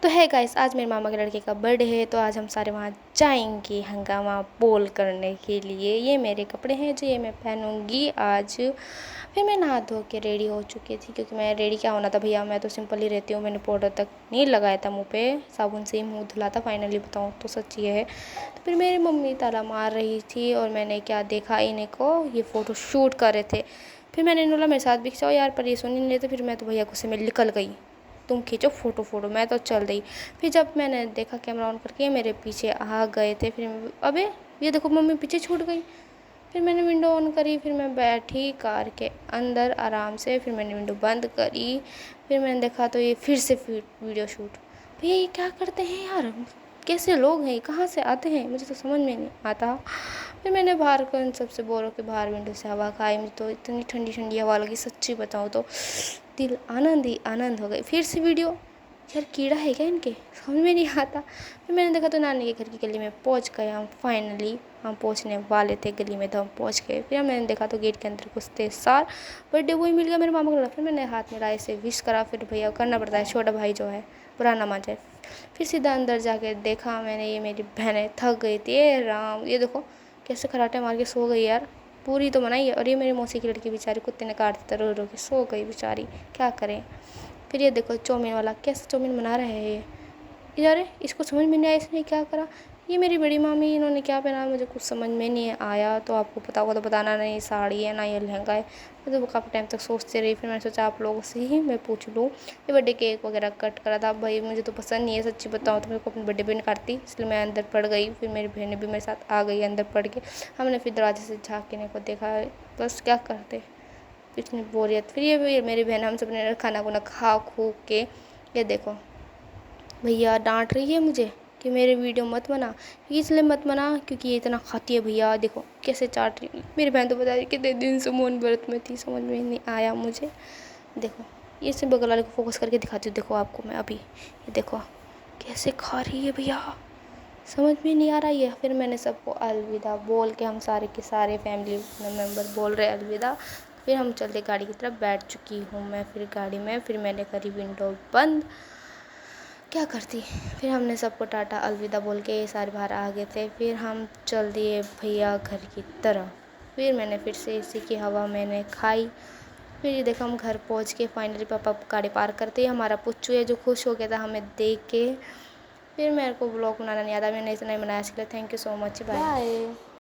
तो है गाइस, आज मेरे मामा के लड़के का बर्थडे है, तो आज हम सारे वहाँ जाएंगे हंगामा बोल करने के लिए। ये मेरे कपड़े हैं जो ये मैं पहनूंगी आज। फिर मैं नहा धो के रेडी हो चुकी थी, क्योंकि मैं रेडी क्या होना था भैया, मैं तो सिंपल ही रहती हूँ। मैंने पाउडर तक नहीं लगाया था मुँह पे, साबुन से ही मुँह धुला था। फाइनली बताऊँ तो सच ये है। तो फिर मेरी मम्मी ताला मार रही थी और मैंने क्या देखा, इन्हें को ये फ़ोटो शूट कर रहे थे। फिर मैंने बोला मेरे साथ भी खिंचाओ यार, पर ये सुन नहीं लेते। फिर मैं तो भैया गुस्से में निकल गई, तुम खींचो फ़ोटो। मैं तो चल रही। फिर जब मैंने देखा कैमरा ऑन करके, मेरे पीछे आ गए थे। फिर अबे ये देखो मम्मी पीछे छूट गई। फिर मैंने विंडो ऑन करी, फिर मैं बैठी कार के अंदर आराम से। फिर मैंने विंडो बंद करी। फिर मैंने देखा तो ये फिर से वीडियो शूट। भैया ये क्या करते हैं यार, कैसे लोग हैं, कहाँ से आते हैं, मुझे तो समझ में नहीं आता। फिर मैंने बाहर को इन सबसे बोलो कि बाहर विंडो से हवा खाई। मुझे तो इतनी ठंडी ठंडी हवा लगी, सच्ची बताऊँ तो दिल आनंद ही आनंद हो गई। फिर से वीडियो, यार कीड़ा है क्या इनके, समझ में नहीं आता। फिर मैंने देखा तो नानी के घर की गली में पहुंच गए हम। फाइनली हम पहुंचने वाले थे गली में, तो हम पहुंच गए। फिर मैंने देखा तो गेट के अंदर घुसते सार बर्थडे बॉय मिल गया मेरे मामा का। फिर मैंने हाथ मिलाए से विश करा। फिर भैया करना पड़ता है, छोटा भाई जो है बुरा ना मान जाए। फिर सीधा अंदर जाके देखा मैंने, ये मेरी बहनें थक गई थी। ये राम, ये देखो कैसे खराटे मार के सो गई यार। पूरी तो मनाई है, और ये मेरी मौसी की लड़की बेचारी कुत्ते ने काट दिया, रो रो के सो गई बेचारी, क्या करें। फिर ये देखो चाउमीन वाला कैसे चाउमीन बना रहे हैं ये यार, इसको समझ में नहीं आया इसने क्या करा। ये मेरी बड़ी मामी, इन्होंने क्या पहना मुझे कुछ समझ में नहीं आया। तो आपको पता होगा तो बताना, नहीं साड़ी है ना ये लहंगा है। मैं तो काफ़ी टाइम तक सोचते रही। फिर मैंने सोचा आप लोगों से ही मैं पूछ लूँ। ये बर्थडे केक वगैरह कट करा था भाई, मुझे तो पसंद नहीं है सच्ची बताऊँ तो। मेरे को अपनी बर्थडे भी नहीं काटती, इसलिए मैं अंदर पड़ गई। फिर मेरी बहनें भी मेरे साथ आ गई अंदर पड़ के। हमने फिर दरवाजे से झाँकने को देखा, बस क्या करते, इतनी बोरियत। फिर ये मेरी बहन, हम सब ने खाना खुना खा खू के, ये देखो भैया डांट रही है मुझे कि मेरे वीडियो मत बना। इसलिए मत बना क्योंकि ये इतना खाती है। भैया देखो कैसे चाट रही है। मेरी बहन तो बता रही कितने दिन से मौन व्रत में थी, समझ में नहीं आया मुझे। देखो ये सिर्फ बगल वाले को फोकस करके दिखाती हूँ, देखो आपको मैं अभी, ये देखो कैसे खा रही है भैया, समझ में नहीं आ रहा है। फिर मैंने सबको अलविदा बोल के, हम सारे के सारे फैमिली मेम्बर बोल रहे अलविदा। फिर हम चलते गाड़ी की तरफ, बैठ चुकी हूँ मैं फिर गाड़ी में। फिर मैंने करी विंडो बंद, क्या करती। फिर हमने सबको टाटा अलविदा बोल के ये सारे बाहर आ गए थे। फिर हम चल दिए भैया घर की तरफ। फिर मैंने फिर से एसी की हवा मैंने खाई। फिर ये देखो हम घर पहुंच के फाइनली पापा गाड़ी पार्क करते ही हमारा पुच्चू है जो खुश हो गया था हमें देख के। फिर मेरे को ब्लॉग बनाना नहीं आता, मैंने इतना ही बनाया। इसके लिए thank you so much, bye.